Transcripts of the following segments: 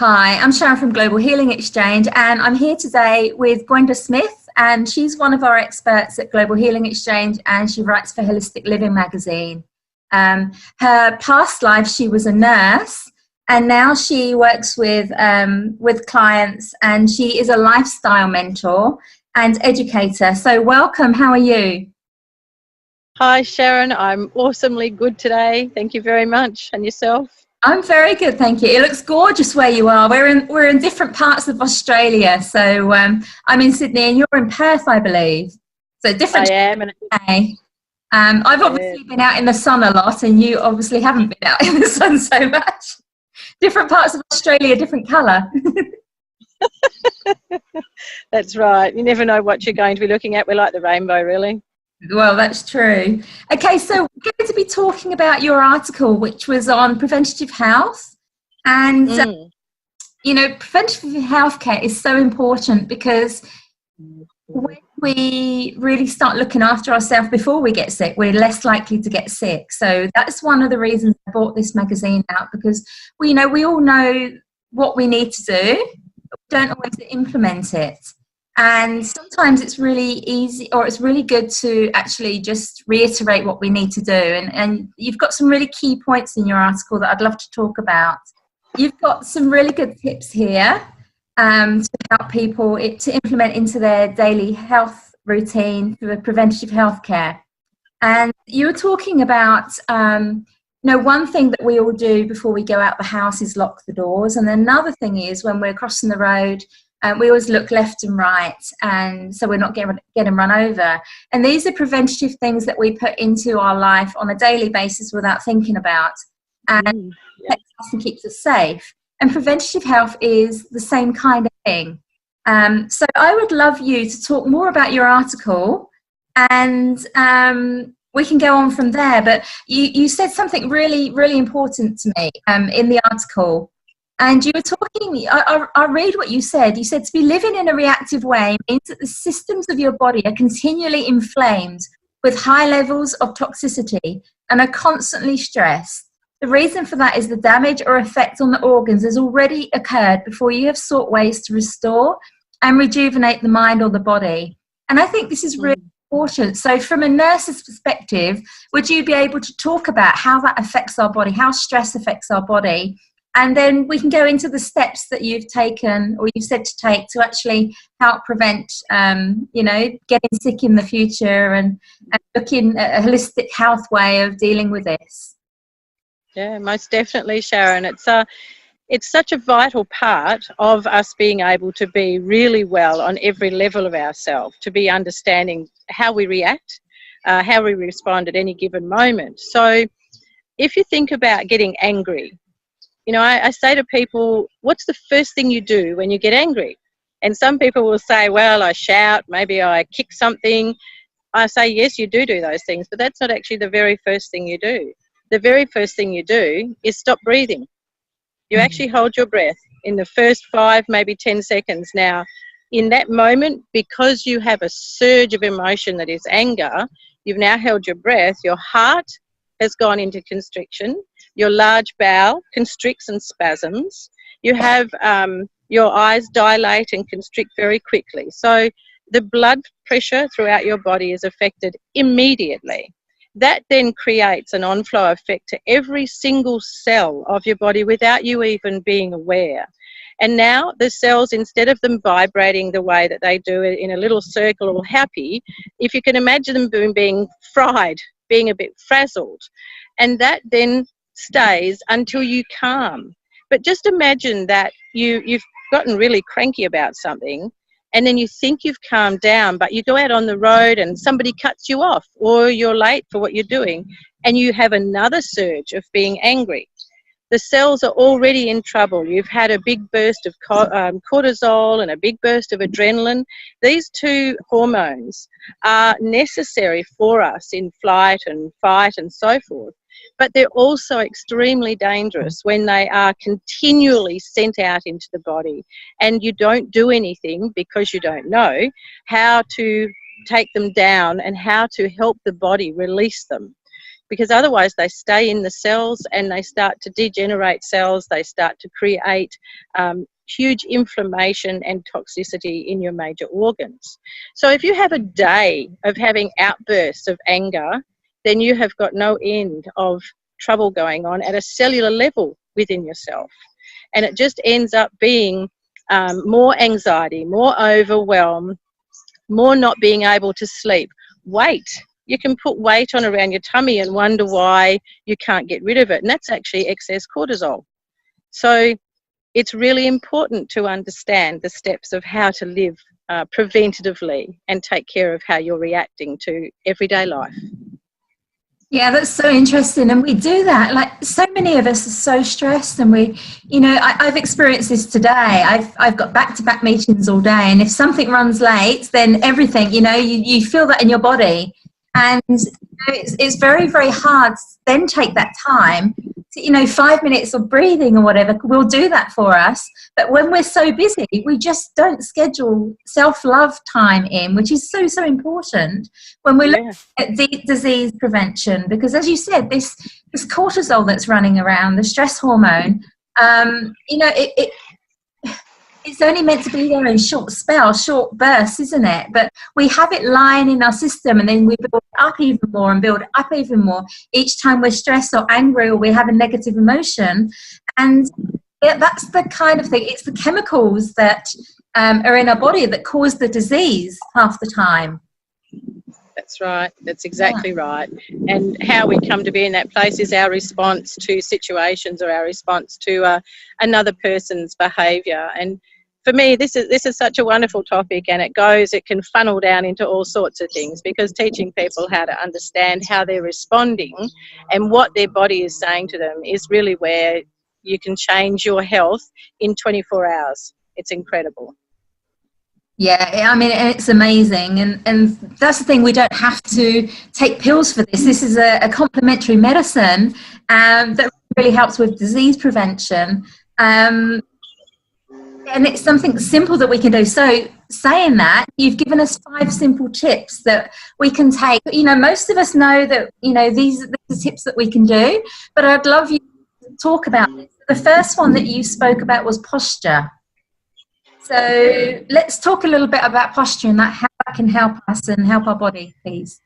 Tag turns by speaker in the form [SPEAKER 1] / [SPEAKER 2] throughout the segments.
[SPEAKER 1] Hi, I'm Sharon from Global Healing Exchange, and I'm here today with Gwenda Smith, and she's one of our experts at Global Healing Exchange, and she writes for Holistic Living magazine. Her past life, she was a nurse, and now she works with clients, and she is a lifestyle mentor and educator. So welcome, how are you?
[SPEAKER 2] Hi Sharon, I'm awesomely good today. Thank you very much. And yourself?
[SPEAKER 1] I'm very good, thank you. It looks gorgeous where you are. We're in different parts of Australia. So I'm in Sydney and you're in Perth, I believe. So different.
[SPEAKER 2] I am.
[SPEAKER 1] I've obviously been out in the sun a lot, and you obviously haven't been out in the sun so much. Different parts of Australia, different colour.
[SPEAKER 2] That's right. You never know what you're going to be looking at. We're like the rainbow, really.
[SPEAKER 1] Well, that's true. Okay, so we're going to be talking about your article, which was on preventative health. And, preventative healthcare is so important because when we really start looking after ourselves before we get sick, we're less likely to get sick. So that's one of the reasons I bought this magazine out, because we all know what we need to do, but we don't always implement it. And sometimes it's really easy, or it's really good to actually just reiterate what we need to do. And you've got some really key points in your article that I'd love to talk about. You've got some really good tips here to help people to implement into their daily health routine for preventative healthcare. And you were talking about, one thing that we all do before we go out the house is lock the doors. And another thing is when we're crossing the road, we always look left and right, and so we're not getting run over. And these are preventative things that we put into our life on a daily basis without thinking about, and protects us and keeps us safe. And preventative health is the same kind of thing. So I would love you to talk more about your article, and we can go on from there. But you said something really, really important to me in the article. And you were talking, I read what you said. You said to be living in a reactive way means that the systems of your body are continually inflamed with high levels of toxicity and are constantly stressed. The reason for that is the damage or effect on the organs has already occurred before you have sought ways to restore and rejuvenate the mind or the body. And I think this is really important. So from a nurse's perspective, would you be able to talk about how that affects our body, how stress affects our body? And then we can go into the steps that you've taken, or you've said to take, to actually help prevent, getting sick in the future, and looking at a holistic health way of dealing with this.
[SPEAKER 2] Yeah, most definitely, Sharon. It's such a vital part of us being able to be really well on every level of ourselves, to be understanding how we react, how we respond at any given moment. So if you think about getting angry, I say to people, what's the first thing you do when you get angry? And some people will say, well, I shout, maybe I kick something. I say, yes, you do those things, but that's not actually the very first thing you do. The very first thing you do is stop breathing. You actually hold your breath in the first 5, maybe 10 seconds. Now, in that moment, because you have a surge of emotion that is anger, you've now held your breath, your heart has gone into constriction, your large bowel constricts and spasms, you have your eyes dilate and constrict very quickly. So the blood pressure throughout your body is affected immediately. That then creates an on-flow effect to every single cell of your body without you even being aware. And now the cells, instead of them vibrating the way that they do in a little circle all happy, if you can imagine them being fried, being a bit frazzled, and that then stays until you calm. But just imagine that you've gotten really cranky about something, and then you think you've calmed down, but you go out on the road and somebody cuts you off, or you're late for what you're doing, and you have another surge of being angry. The cells are already in trouble. You've had a big burst of cortisol and a big burst of adrenaline. These two hormones are necessary for us in flight and fight and so forth. But they're also extremely dangerous when they are continually sent out into the body and you don't do anything because you don't know how to take them down and how to help the body release them. because otherwise they stay in the cells and they start to degenerate cells. They start to create huge inflammation and toxicity in your major organs. So if you have a day of having outbursts of anger, then you have got no end of trouble going on at a cellular level within yourself. And it just ends up being more anxiety, more overwhelm, more not being able to sleep. Weight. You can put weight on around your tummy and wonder why you can't get rid of it. And that's actually excess cortisol. So it's really important to understand the steps of how to live preventatively and take care of how you're reacting to everyday life.
[SPEAKER 1] Yeah, that's so interesting. And we do that. Like, so many of us are so stressed, and we, you know, I've experienced this today. I've got back-to-back meetings all day, and if something runs late, then everything, you know, you feel that in your body. And you know, it's very, very hard to then take that time to, you know, 5 minutes of breathing or whatever will do that for us. But when we're so busy, we just don't schedule self-love time in, which is so, so important when we're looking at disease prevention. Because as you said, this cortisol that's running around, the stress hormone, you know, it's only meant to be there in short spells, short bursts, isn't it? But we have it lying in our system, and then we build up even more and build up even more each time we're stressed or angry or we have a negative emotion. And yeah, that's the kind of thing. It's the chemicals that are in our body that cause the disease half the time.
[SPEAKER 2] That's right. That's exactly right. And how we come to be in that place is our response to situations or our response to another person's behaviour. And for me, this is such a wonderful topic, and it can funnel down into all sorts of things, because teaching people how to understand how they're responding and what their body is saying to them is really where you can change your health in 24 hours. It's incredible.
[SPEAKER 1] Yeah, I mean, it's amazing. And that's the thing, we don't have to take pills for this. This is a complementary medicine that really helps with disease prevention. And it's something simple that we can do. So saying that, you've given us 5 simple tips that we can take. You know, most of us know that, you know, these are the tips that we can do, but I'd love you to talk about this. The first one that you spoke about was posture. So let's talk a little bit about posture and how that can help us and help our body, please.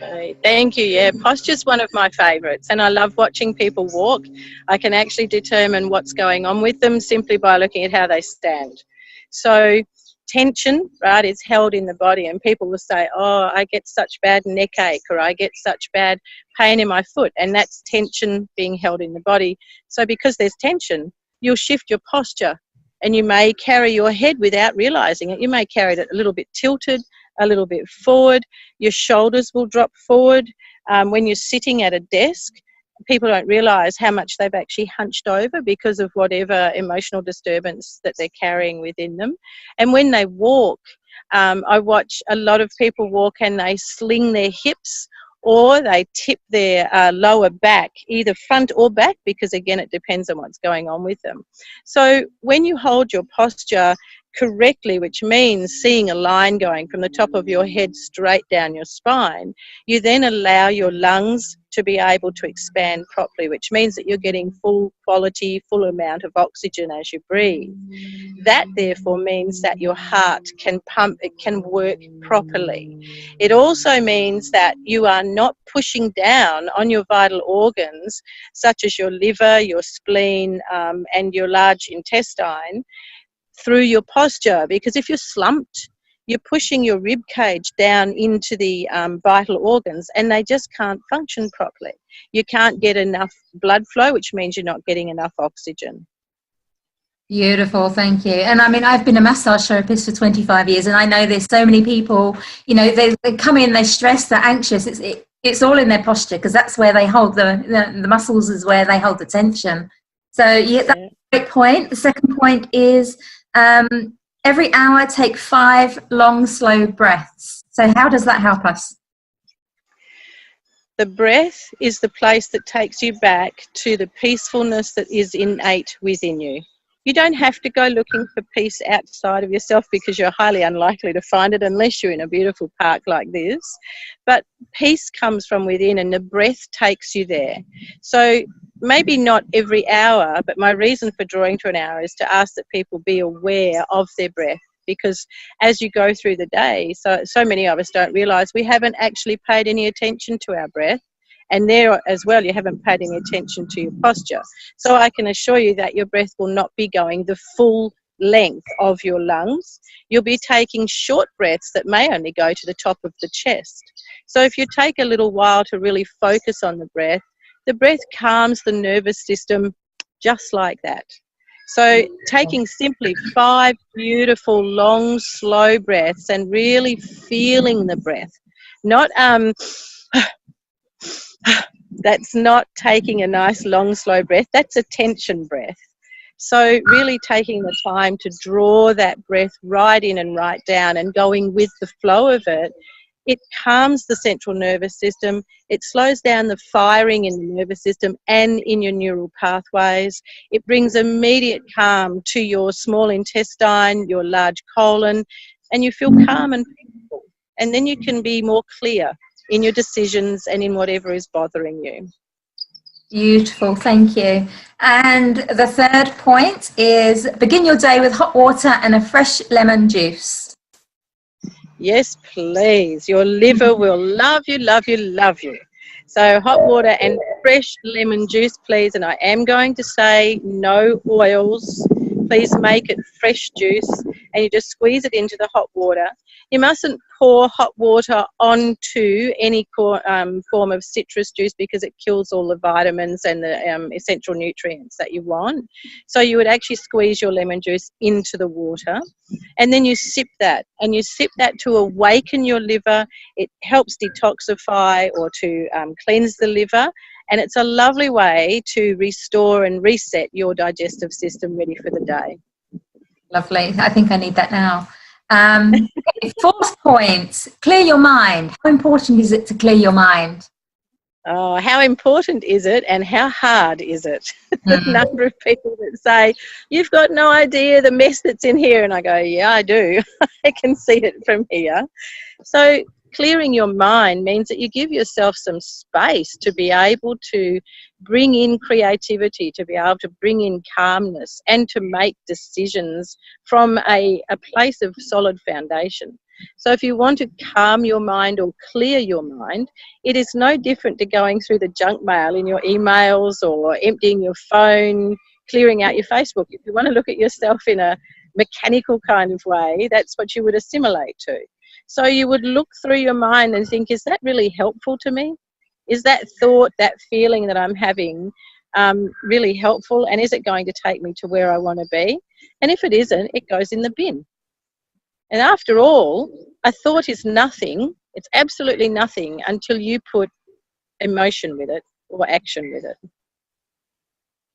[SPEAKER 2] Okay, thank you. Yeah, posture's one of my favourites, and I love watching people walk. I can actually determine what's going on with them simply by looking at how they stand. So tension, right, is held in the body, and people will say, oh, I get such bad neck ache, or I get such bad pain in my foot, and that's tension being held in the body. So because there's tension, you'll shift your posture, and you may carry your head without realising it. You may carry it a little bit tilted, a little bit forward. Your shoulders will drop forward. When you're sitting at a desk, people don't realise how much they've actually hunched over because of whatever emotional disturbance that they're carrying within them. And when they walk, I watch a lot of people walk and they sling their hips, or they tip their lower back, either front or back, because again, it depends on what's going on with them. So when you hold your posture correctly, which means seeing a line going from the top of your head straight down your spine, you then allow your lungs to be able to expand properly, which means that you're getting full quality, full amount of oxygen as you breathe. That therefore means that your heart can pump, it can work properly. It also means that you are not pushing down on your vital organs, such as your liver, your spleen, and your large intestine, through your posture, because if you're slumped, you're pushing your rib cage down into the vital organs, and they just can't function properly. You can't get enough blood flow, which means you're not getting enough oxygen.
[SPEAKER 1] Beautiful, thank you. And I mean, I've been a massage therapist for 25 years, and I know there's so many people, you know, they come in, they're stressed, they're anxious. It's all in their posture, because that's where they hold the muscles, is where they hold the tension. So yeah, that's a great point. The second point is every hour take 5 long, slow breaths. So how does that help us?
[SPEAKER 2] The breath is the place that takes you back to the peacefulness that is innate within you. You don't have to go looking for peace outside of yourself, because you're highly unlikely to find it unless you're in a beautiful park like this. But peace comes from within, and the breath takes you there. So maybe not every hour, but my reason for drawing to an hour is to ask that people be aware of their breath, because as you go through the day, so many of us don't realise we haven't actually paid any attention to our breath. And there as well, you haven't paid any attention to your posture. So I can assure you that your breath will not be going the full length of your lungs. You'll be taking short breaths that may only go to the top of the chest. So if you take a little while to really focus on the breath calms the nervous system just like that. So taking simply 5 beautiful, long, slow breaths and really feeling the breath, not that's not taking a nice long slow breath, that's a tension breath. So really taking the time to draw that breath right in and right down and going with the flow of it, it calms the central nervous system, it slows down the firing in the nervous system and in your neural pathways, it brings immediate calm to your small intestine, your large colon, and you feel calm and peaceful. And then you can be more clear in your decisions and in whatever is bothering you.
[SPEAKER 1] Beautiful, thank you. And the third point is begin your day with hot water and a fresh lemon juice.
[SPEAKER 2] Yes, please. Your liver will love you, love you, love you. So hot water and fresh lemon juice, please. And I am going to say no oils. Please make it fresh juice, and you just squeeze it into the hot water. You mustn't pour hot water onto any form of citrus juice, because it kills all the vitamins and the essential nutrients that you want. So you would actually squeeze your lemon juice into the water, and then you sip that, and you sip that to awaken your liver. It helps detoxify or to cleanse the liver. And it's a lovely way to restore and reset your digestive system ready for the day.
[SPEAKER 1] Lovely. I think I need that now. Fourth point, clear your mind. How important is it to clear your mind?
[SPEAKER 2] Oh, how important is it, and how hard is it? The number of people that say, you've got no idea the mess that's in here. And I go, yeah, I do. I can see it from here. So clearing your mind means that you give yourself some space to be able to bring in creativity, to be able to bring in calmness, and to make decisions from a place of solid foundation. So if you want to calm your mind or clear your mind, it is no different to going through the junk mail in your emails or emptying your phone, clearing out your Facebook. If you want to look at yourself in a mechanical kind of way, that's what you would assimilate to. So you would look through your mind and think, is that really helpful to me? Is that thought, that feeling that I'm having really helpful? And is it going to take me to where I want to be? And if it isn't, it goes in the bin. And after all, a thought is nothing. It's absolutely nothing until you put emotion with it or action with it.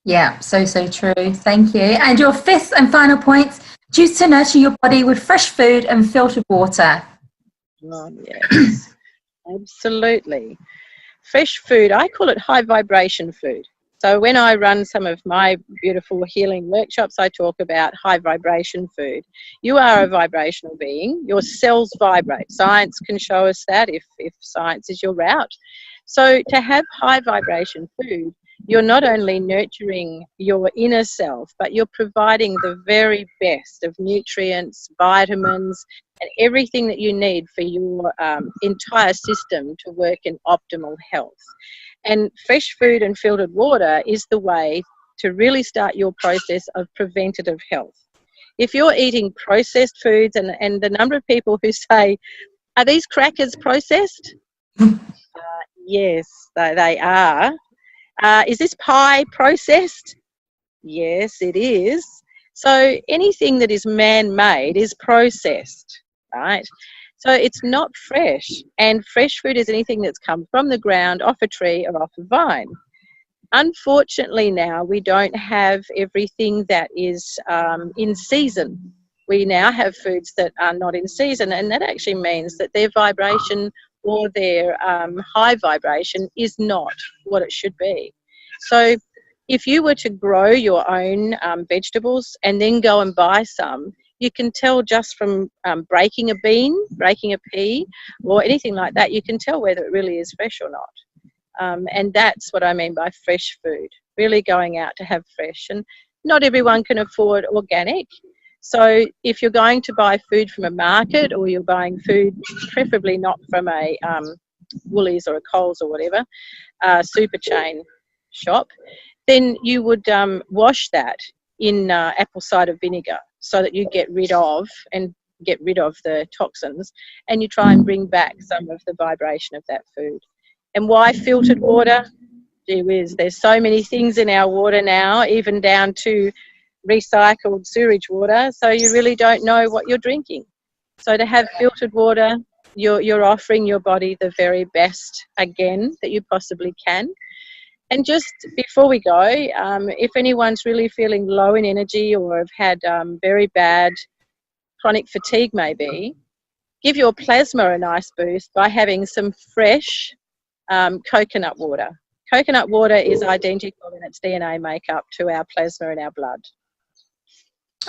[SPEAKER 1] Yeah, so true. Thank you. And your fifth and final point, choose to nurture your body with fresh food and filtered water.
[SPEAKER 2] Oh, yes, absolutely. Fresh food, I call it high vibration food. So when I run some of my beautiful healing workshops, I talk about high vibration food. You are a vibrational being. Your cells vibrate. Science can show us that if science is your route. So to have high vibration food, you're not only nurturing your inner self, but you're providing the very best of nutrients, vitamins, and everything that you need for your entire system to work in optimal health. And fresh food and filtered water is the way to really start your process of preventative health. If you're eating processed foods, and the number of people who say, are these crackers processed? Yes, they are. Is this pie processed? Yes, it is. So anything that is man-made is processed, right? So it's not fresh, and fresh food is anything that's come from the ground, off a tree or off a vine. Unfortunately now we don't have everything that is in season. We now have foods that are not in season, and that actually means that their vibration or their high vibration is not what it should be. So if you were to grow your own vegetables and then go and buy some, you can tell just from breaking a bean, breaking a pea, or anything like that, you can tell whether it really is fresh or not. And that's what I mean by fresh food, really going out to have fresh. And not everyone can afford organic. So if you're going to buy food from a market, or you're buying food, preferably not from a Woolies or a Coles or whatever, super chain shop, then you would wash that in apple cider vinegar so that you get rid of the toxins, and you try and bring back some of the vibration of that food. And why filtered water? Gee whiz, there's so many things in our water now, even down to recycled sewage water, so you really don't know what you're drinking. So to have filtered water, you're offering your body the very best again that you possibly can. And just before we go, if anyone's really feeling low in energy or have had very bad chronic fatigue maybe, give your plasma a nice boost by having some fresh coconut water. Coconut water is identical in its DNA makeup to our plasma in our blood.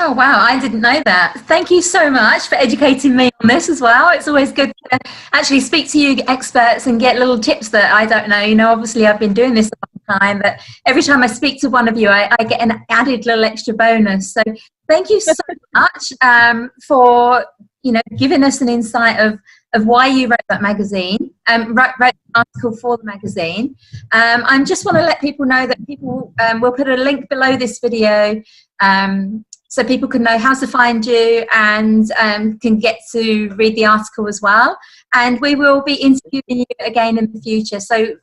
[SPEAKER 1] Oh, wow, I didn't know that. Thank you so much for educating me on this as well. It's always good to actually speak to you experts and get little tips that I don't know. You know, obviously I've been doing this a long time, but every time I speak to one of you, I get an added little extra bonus. So thank you so much for, you know, giving us an insight of why you wrote that magazine, wrote an article for the magazine. I just want to let people know that people will put a link below this video so people can know how to find you and can get to read the article as well. And we will be interviewing you again in the future. So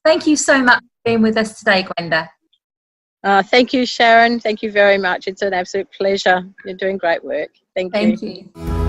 [SPEAKER 1] thank you so much for being with us today, Gwenda.
[SPEAKER 2] Thank you, Sharon. Thank you very much. It's an absolute pleasure. You're doing great work. Thank you.
[SPEAKER 1] Thank you.